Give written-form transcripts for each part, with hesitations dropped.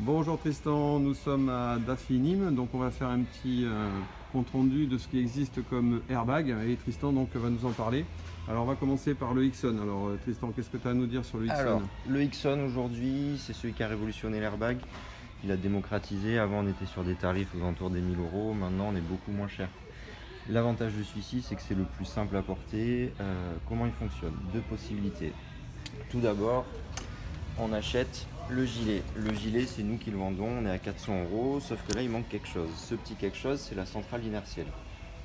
Bonjour Tristan, nous sommes à Daffy Nîmes, donc on va faire un petit compte rendu de ce qui existe comme airbag et Tristan donc va nous en parler. Alors on va commencer par le Ixon. Alors Tristan, qu'est-ce que tu as à nous dire sur le Ixon? Alors, le Ixon aujourd'hui, c'est celui qui a révolutionné l'airbag. Il a démocratisé. Avant, on était sur des tarifs aux alentours des 1000 euros. Maintenant, on est beaucoup moins cher. L'avantage de celui-ci, c'est que c'est le plus simple à porter. Comment il fonctionne? Deux possibilités. Tout d'abord, on achète le gilet. Le gilet, c'est nous qui le vendons. On est à 400 euros. Sauf que là, il manque quelque chose. Ce petit quelque chose, c'est la centrale inertielle.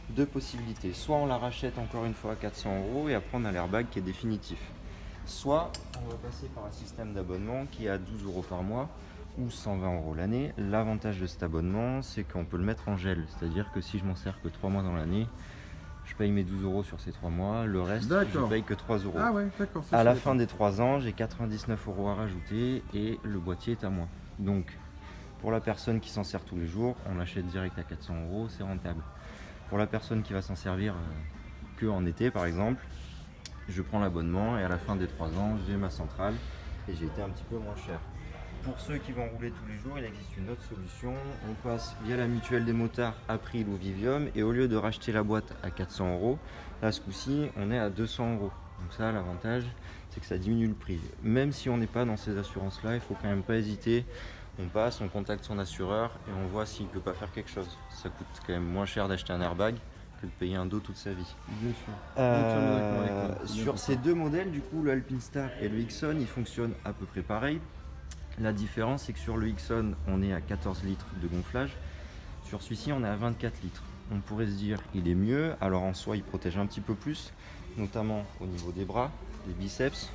Deux possibilités. Soit on la rachète encore une fois à 400 euros et après, on a l'airbag qui est définitif. Soit on va passer par un système d'abonnement qui est à 12 euros par mois ou 120 euros l'année. L'avantage de cet abonnement, c'est qu'on peut le mettre en gel. C'est-à-dire que si je m'en sers que 3 mois dans l'année, je paye mes 12 euros sur ces 3 mois. Le reste, je paye que 3 euros. Ah ouais, d'accord. À la fin des 3 ans, j'ai 99 euros à rajouter et le boîtier est à moi. Donc, pour la personne qui s'en sert tous les jours, on l'achète direct à 400 euros, c'est rentable. Pour la personne qui va s'en servir que en été, par exemple, je prends l'abonnement et à la fin des 3 ans, j'ai ma centrale et j'ai été un petit peu moins cher. Pour ceux qui vont rouler tous les jours, il existe une autre solution. On passe via la mutuelle des motards April ou Vivium et au lieu de racheter la boîte à 400 euros, là ce coup-ci, on est à 200 euros. Donc ça, l'avantage, c'est que ça diminue le prix. Même si on n'est pas dans ces assurances-là, il faut quand même pas hésiter. On passe, on contacte son assureur et on voit s'il ne peut pas faire quelque chose. Ça coûte quand même moins cher d'acheter un airbag que de payer un dos toute sa vie. Bien sûr. Sur ces deux modèles, du coup, le Alpinstar et le Ixon, ils fonctionnent à peu près pareil. La différence, c'est que sur le Ixon, on est à 14 litres de gonflage. Sur celui-ci, on est à 24 litres. On pourrait se dire il est mieux. Alors en soi, il protège un petit peu plus, notamment au niveau des bras, des biceps.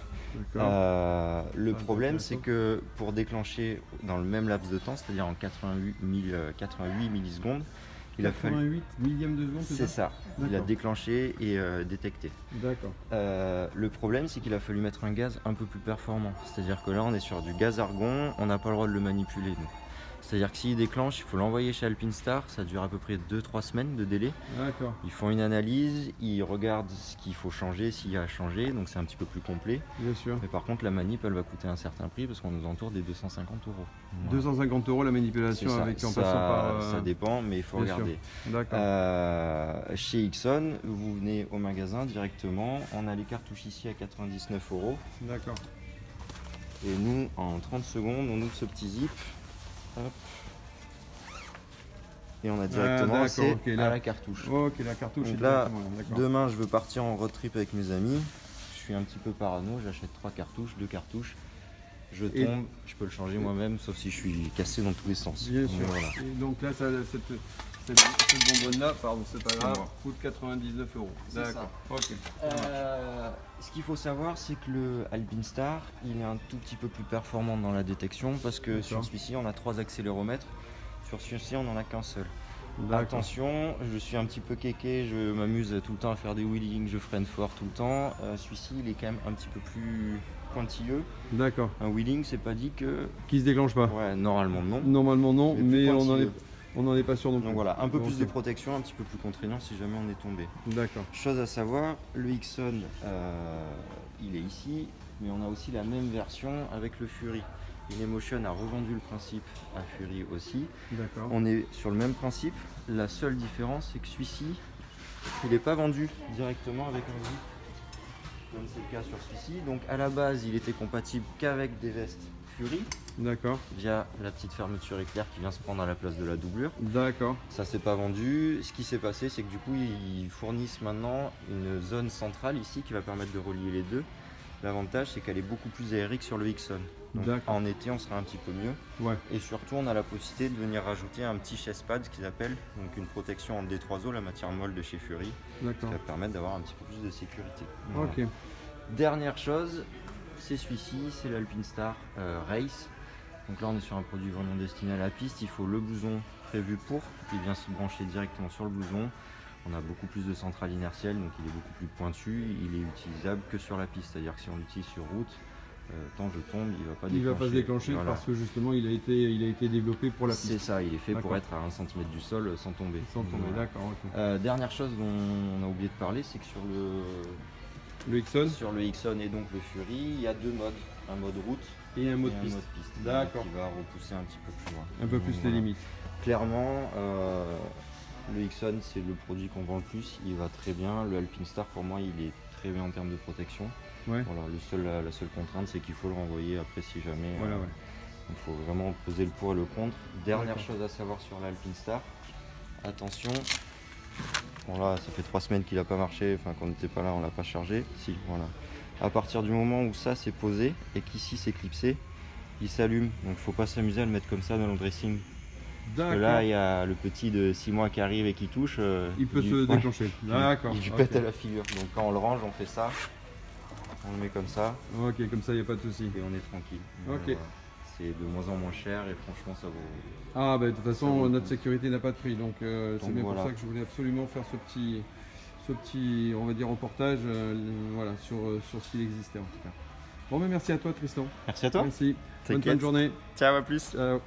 Le problème, c'est que pour déclencher dans le même laps de temps, c'est-à-dire en 88 millisecondes, il a fallu 88 millièmes de seconde, c'est ça. Il a déclenché et détecté. D'accord. Le problème, c'est qu'il a fallu mettre un gaz un peu plus performant. C'est-à-dire que là, on est sur du gaz argon, on n'a pas le droit de le manipuler, nous. C'est-à-dire que s'il déclenche, il faut l'envoyer chez Alpinstar, ça dure à peu près 2-3 semaines de délai. D'accord. Ils font une analyse, ils regardent ce qu'il faut changer, s'il y a à changer, donc c'est un petit peu plus complet. Bien sûr. Mais par contre, la manip, elle va coûter un certain prix parce qu'on nous entoure des 250 euros. Voilà. 250 euros la manipulation avec en passant par. Ça dépend, mais il faut regarder. Chez Ixon, vous venez au magasin directement, on a les cartouches ici à 99 euros. D'accord. Et nous, en 30 secondes, on ouvre ce petit zip. Hop. Et on a directement à la cartouche. Ok, la cartouche. Donc là, demain, je veux partir en road trip avec mes amis. Je suis un petit peu parano, j'achète 3 cartouches, 2 cartouches. Je tombe, je peux le changer moi-même, sauf si je suis cassé dans tous les sens. Bien sûr. Voilà. Et donc là, cette bonbonne-là, pardon, c'est pas grave, coûte 99 euros. D'accord. Ok. Ce qu'il faut savoir, c'est que le Alpinstar, il est un tout petit peu plus performant dans la détection parce que sur celui-ci, on a 3 accéléromètres. Sur celui-ci, on n'en a qu'un seul. Attention, je suis un petit peu kéké, je m'amuse tout le temps à faire des wheelings, je freine fort tout le temps. Celui-ci, il est quand même un petit peu plus pointilleux. D'accord. Un wheeling, c'est pas dit que. Qui se déclenche pas. Ouais, normalement non. Normalement non, mais on n'en est pas sûr non plus. Donc voilà, un peu plus de protection, un petit peu plus contraignant si jamais on est tombé. D'accord. Chose à savoir, le Ixon, il est ici, mais on a aussi la même version avec le Fury. InEmotion a revendu le principe à Fury aussi. D'accord. On est sur le même principe. La seule différence, c'est que celui-ci, il n'est pas vendu directement avec un zip, comme c'est le cas sur celui-ci. Donc à la base, il était compatible qu'avec des vestes Fury. D'accord. Via la petite fermeture éclair qui vient se prendre à la place de la doublure. D'accord. Ça s'est pas vendu. Ce qui s'est passé, c'est que du coup, ils fournissent maintenant une zone centrale ici qui va permettre de relier les deux. L'avantage, c'est qu'elle est beaucoup plus aérique sur le Ixon. Donc en été, on sera un petit peu mieux. Ouais. Et surtout, on a la possibilité de venir rajouter un petit chest pad, ce qu'ils appellent, donc une protection en D3O, la matière molle de chez Fury, qui va permettre d'avoir un petit peu plus de sécurité. Voilà. Ok. Dernière chose, c'est celui-ci, c'est l'Alpinstar Race. Donc là, on est sur un produit vraiment destiné à la piste. Il faut le blouson prévu pour, qui vient se brancher directement sur le blouson. On a beaucoup plus de centrale inertielle, donc il est beaucoup plus pointu. Il est utilisable que sur la piste, c'est-à-dire que si on l'utilise sur route, tant je tombe, il ne va pas déclencher. Il ne va pas se déclencher parce que justement il a été développé pour la piste. C'est ça, il est fait pour être à 1 cm du sol sans tomber. Sans tomber, d'accord. Dernière chose dont on a oublié de parler, c'est que sur le Ixon et donc le Fury, il y a 2 modes. Un mode route Et un mot de et un piste. mode piste D'accord. qui va repousser un petit peu plus loin. Un peu Donc, plus les voilà. limites. Clairement, le Ixon c'est le produit qu'on vend le plus, il va très bien. Le Alpinestar pour moi il est très bien en termes de protection. Ouais. Voilà, la seule contrainte c'est qu'il faut le renvoyer après si jamais. Voilà, ouais. Il faut vraiment peser le pour et le contre. Dernière D'accord. chose à savoir sur l'Alpinestar, attention, bon là ça fait 3 semaines qu'il n'a pas marché, enfin qu'on n'était pas là on l'a pas chargé, si voilà. À partir du moment où ça s'est posé et qu'ici c'est clipsé, il s'allume, donc il faut pas s'amuser à le mettre comme ça dans le dressing. Parce que là il y a le petit de 6 mois qui arrive et qui touche. Il peut se déclencher. D'accord. Il lui pète à la figure, donc quand on le range on fait ça, on le met comme ça. Ok, comme ça il n'y a pas de souci. Et on est tranquille. Ok. Voilà. C'est de moins en moins cher et franchement ça vaut. Ah bah de toute façon vaut notre le coup. sécurité n'a pas de prix, donc c'est bien voilà. pour ça que je voulais absolument faire ce petit on va dire reportage voilà, sur ce qu'il existait en tout cas. Bon mais merci à toi Tristan. Merci à toi. Merci. Bonne fin de T'inquiète. journée. Ciao, à plus. Ciao.